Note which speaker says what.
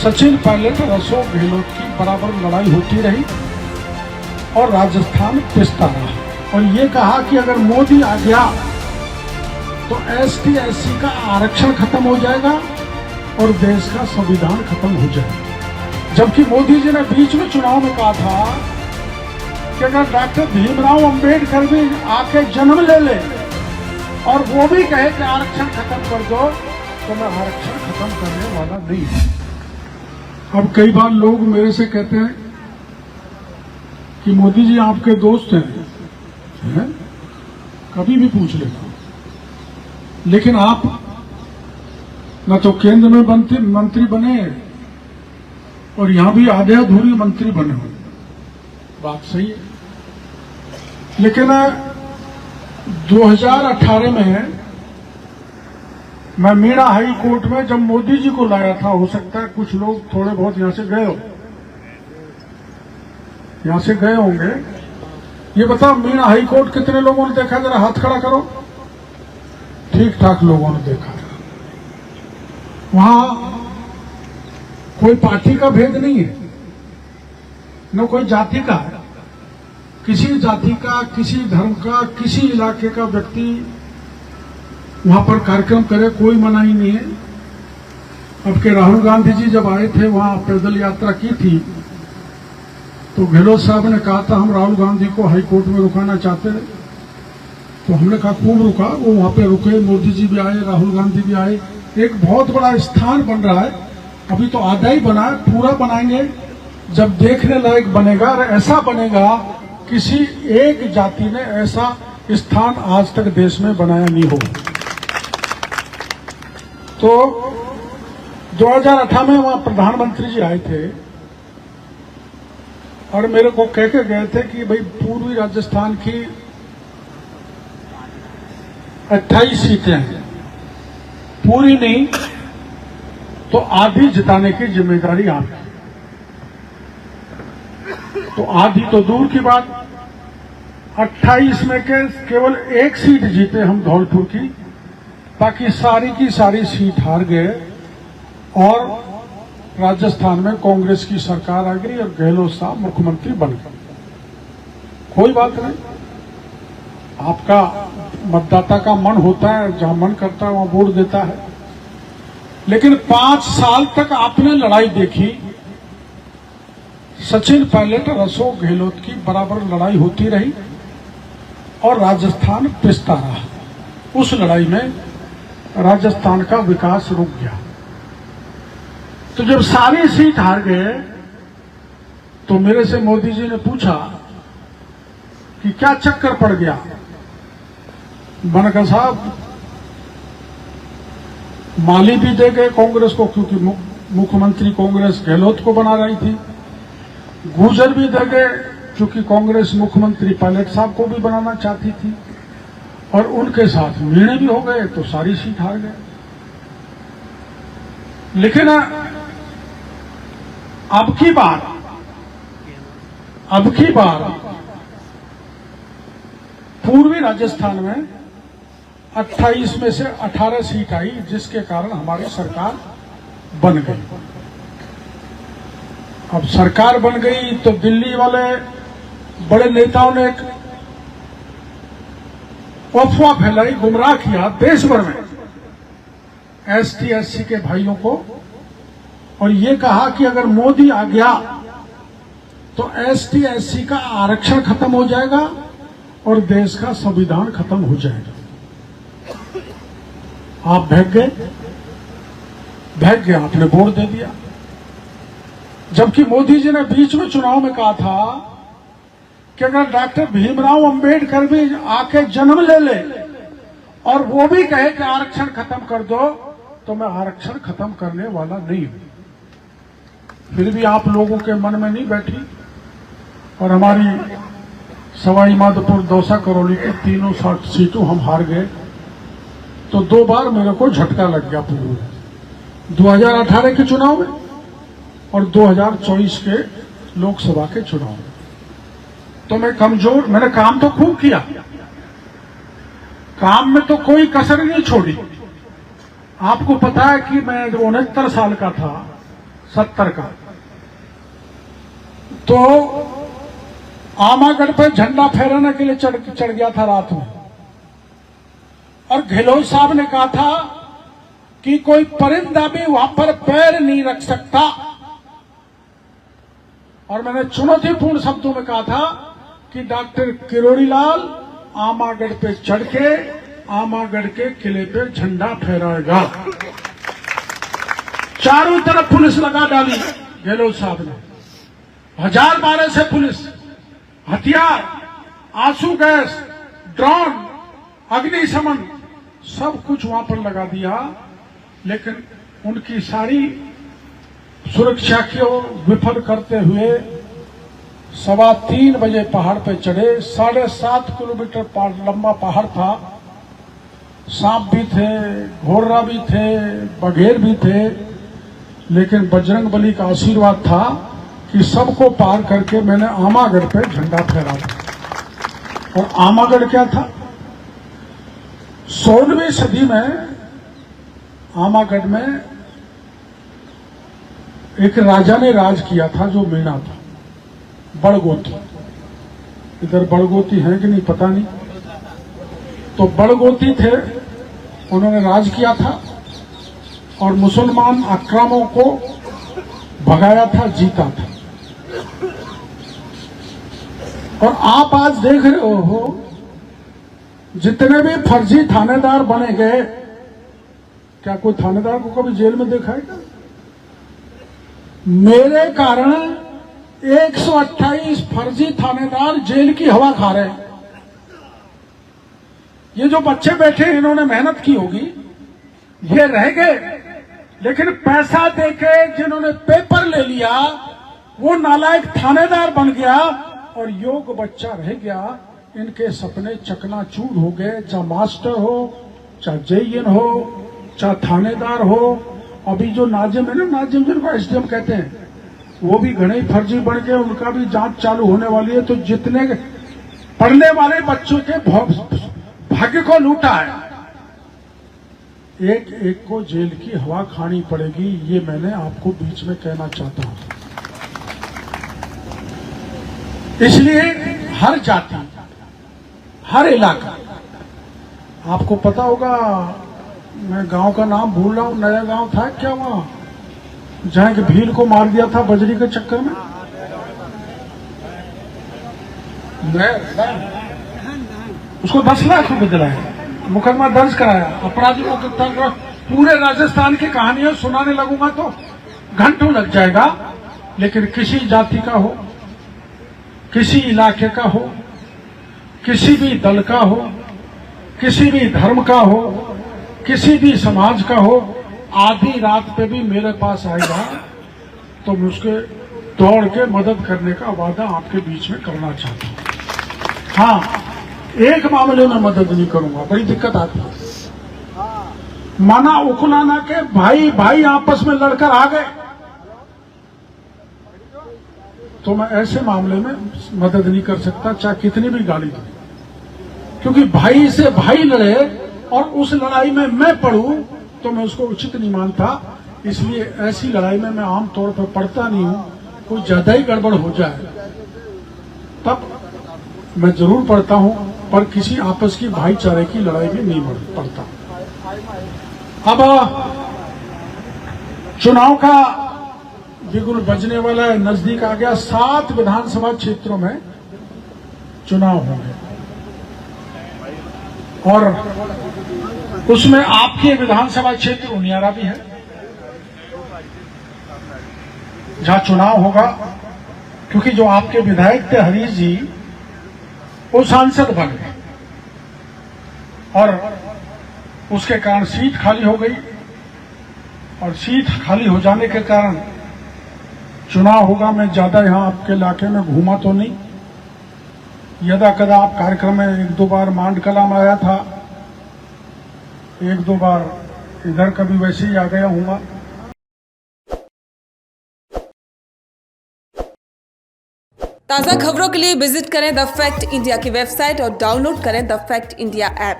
Speaker 1: सचिन पायलट और अशोक गहलोत की बराबर लड़ाई होती रही और राजस्थान पिसता रहा और ये कहा कि अगर मोदी आ गया तो एसटी एससी का आरक्षण खत्म हो जाएगा और देश का संविधान खत्म हो जाएगा। जबकि मोदी जी ने बीच में चुनाव में कहा था कि अगर डॉक्टर भीमराव अंबेडकर भी आके जन्म ले ले और वो भी कहे कि आरक्षण खत्म कर दो तो मैं आरक्षण खत्म करने वाला नहीं हूं। अब कई बार लोग मेरे से कहते हैं कि मोदी जी आपके दोस्त हैं? कभी भी पूछ लेना, लेकिन आप न तो केंद्र में मंत्री बने और यहां भी आधे अधूरी मंत्री बने हुए। बात सही है, लेकिन 2018 में मैं मीणा हाई कोर्ट में जब मोदी जी को लाया था, हो सकता है कुछ लोग थोड़े बहुत यहां से गए होंगे। ये बताओ मीणा हाई कोर्ट कितने लोगों ने देखा? जरा हाथ खड़ा करो। ठीक ठाक लोगों ने देखा। वहां कोई पार्टी का भेद नहीं है, न कोई जाति का है। किसी जाति का, किसी धर्म का, किसी इलाके का व्यक्ति वहां पर कार्यक्रम करे, कोई मनाही नहीं है। अब के राहुल गांधी जी जब आए थे, वहां पैदल यात्रा की थी, तो गहलोत साहब ने कहा था हम राहुल गांधी को हाई कोर्ट में रुकाना चाहते थे। तो हमने कहा खूब रुका। वो वहां पे रुके, मोदी जी भी आए, राहुल गांधी भी आए। एक बहुत बड़ा स्थान बन रहा है, अभी तो आधा ही बना है, पूरा बनाएंगे जब देखने लायक बनेगा। और ऐसा बनेगा किसी एक जाति ने ऐसा स्थान आज तक देश में बनाया नहीं हो। तो 2018 में वहां प्रधानमंत्री जी आए थे और मेरे को कह के गए थे कि भाई पूर्वी राजस्थान की 28 सीटें हैं, पूरी नहीं तो आधी जिताने की जिम्मेदारी आपकी। तो आधी तो दूर की बात, 28 में के केवल एक सीट जीते हम धौलपुर की, ताकि सारी की सारी सीट हार गए और राजस्थान में कांग्रेस की सरकार आ गई और गहलोत साहब मुख्यमंत्री बन गए। कोई बात नहीं, आपका मतदाता का मन होता है, जहां मन करता है वहां वोट देता है। लेकिन 5 साल तक आपने लड़ाई देखी, सचिन पायलट और अशोक गहलोत की बराबर लड़ाई होती रही और राजस्थान पिसता रहा। उस लड़ाई में राजस्थान का विकास रुक गया। तो जब सारी सीट हार गए तो मेरे से मोदी जी ने पूछा कि क्या चक्कर पड़ गया। मैंने कहा साहब माली भी दे गए कांग्रेस को, क्योंकि मुख्यमंत्री कांग्रेस गहलोत को बना रही थी। गुर्जर भी दे गए क्योंकि कांग्रेस मुख्यमंत्री पायलट साहब को भी बनाना चाहती थी, और उनके साथ मीणे भी हो गए तो सारी सीट हार गए। लेकिन अब की बार पूर्वी राजस्थान में 28 में से 18 सीट आई, जिसके कारण हमारी सरकार बन गई। अब सरकार बन गई तो दिल्ली वाले बड़े नेताओं ने एक अफवाह फैलाई, गुमराह किया देश भर में एसटी एससी के भाइयों को, और ये कहा कि अगर मोदी आ गया तो एसटी एससी का आरक्षण खत्म हो जाएगा और देश का संविधान खत्म हो जाएगा। आप भाग गए, आपने वोट दे दिया। जबकि मोदी जी ने बीच में चुनाव में कहा था कि अगर डॉक्टर भीमराव अंबेडकर भी आके जन्म ले ले और वो भी कहे कि आरक्षण खत्म कर दो तो मैं आरक्षण खत्म करने वाला नहीं हूं। फिर भी आप लोगों के मन में नहीं बैठी और हमारी सवाई माधोपुर, दौसा, करौली की तीनों सीटों हम हार गए। तो 2 बार मेरे को झटका लग गया पूर्व 2018 के चुनाव में और 2024 के लोकसभा के चुनाव में। तो मैं कमजोर, मैंने काम तो खूब किया, काम में तो कोई कसर नहीं छोड़ी। आपको पता है कि मैं 69 साल का था, 70 का। तो आमागढ़ पे झंडा फहराने के लिए चढ़ गया था रात में, और गहलोत साहब ने कहा था कि कोई परिंदा भी वहां पर पैर नहीं रख सकता। और मैंने चुनौतीपूर्ण शब्दों में कहा था कि डॉक्टर किरोड़ी लाल आमागढ़ पे चढ़ के आमागढ़ के किले पे झंडा फहराएगा। चारों तरफ पुलिस लगा डाली गहलोत साहब ने, 1012 से पुलिस, हथियार, आंसू गैस, ड्रोन, अग्निशमन, सब कुछ वहां पर लगा दिया। लेकिन उनकी सारी सुरक्षा को विफल करते हुए 3:15 बजे पहाड़ पे चढ़े। 7.5 किलोमीटर लंबा पहाड़ था, सांप भी थे, घोड़रा भी थे, बघेर भी थे, लेकिन बजरंग बली का आशीर्वाद था कि सबको पार करके मैंने आमागढ़ पे झंडा फहराया। और आमागढ़ क्या था? 16वीं सदी में आमागढ़ में एक राजा ने राज किया था जो मीणा था, बड़गोती। इधर बड़गोती है कि नहीं पता नहीं। तो बड़गोती थे, उन्होंने राज किया था और मुसलमान आक्रामकों को भगाया था, जीता था। और आप आज देख रहे हो जितने भी फर्जी थानेदार बने गए, क्या कोई थानेदार को कभी जेल में देखा है क्या? मेरे कारण 128 फर्जी थानेदार जेल की हवा खा रहे हैं। ये जो बच्चे बैठे इन्होंने मेहनत की होगी, ये रह गए, लेकिन पैसा देके जिन्होंने पेपर ले लिया वो नालायक थानेदार बन गया और योग बच्चा रह गया। इनके सपने चकनाचूर हो गए, चाहे मास्टर हो, चाहे जेईएन हो, चाहे थानेदार हो। अभी जो नाजिम है ना, नाजिम जिनको एसडीएम कहते हैं, वो भी घने फर्जी बन के उनका भी जांच चालू होने वाली है। तो जितने पढ़ने वाले बच्चों के भाग्य को लूटा है, एक एक को जेल की हवा खानी पड़ेगी। ये मैंने आपको बीच में कहना चाहता हूं। इसलिए हर जाति, हर इलाका, आपको पता होगा, मैं गांव का नाम भूल रहा हूं, नया गांव था क्या वहां, जहां कि भील को मार दिया था बजरी के चक्कर में। उसको 10 लाख रुपए दिलाए, मुकदमा दर्ज कराया, अपराधियों को पूरे राजस्थान की कहानियां सुनाने लगूंगा तो घंटों लग जाएगा। लेकिन किसी जाति का हो, किसी इलाके का हो, किसी भी दल का हो, किसी भी धर्म का हो, किसी भी समाज का हो, आधी रात पे भी मेरे पास आएगा तो मैं उसके दौड़ के मदद करने का वादा आपके बीच में करना चाहता हूं। हाँ, एक मामले में मदद नहीं करूंगा, बड़ी दिक्कत आती है। माना उकलाना के भाई भाई आपस में लड़कर आ गए तो मैं ऐसे मामले में मदद नहीं कर सकता, चाहे कितनी भी गाली दे। क्योंकि भाई से भाई लड़े और उस लड़ाई में मैं पढ़ूं तो मैं उसको उचित नहीं मानता। इसलिए ऐसी लड़ाई में मैं आमतौर पर पढ़ता नहीं हूं। कोई ज्यादा ही गड़बड़ हो जाए तब मैं जरूर पढ़ता हूं, पर किसी आपस की भाईचारे की लड़ाई में नहीं पढ़ता। अब चुनाव का बिगुल बजने वाला है, नजदीक आ गया। 7 विधानसभा क्षेत्रों में चुनाव होंगे और उसमें आपके विधानसभा क्षेत्र उनियारा भी है, जहां चुनाव होगा। क्योंकि जो आपके विधायक थे हरीश जी, वो सांसद बन गए और उसके कारण सीट खाली हो गई। और सीट खाली हो जाने के कारण चुनाव होगा। मैं ज्यादा यहां आपके इलाके में घूमा तो नहीं, यदा कदा आप कार्यक्रम में 1-2 बार मांडकला में आया था, 1-2 बार इधर कभी वैसे ही आ गया हूँ।
Speaker 2: ताज़ा खबरों के लिए विजिट करें द फैक्ट इंडिया की वेबसाइट और डाउनलोड करें द फैक्ट इंडिया ऐप।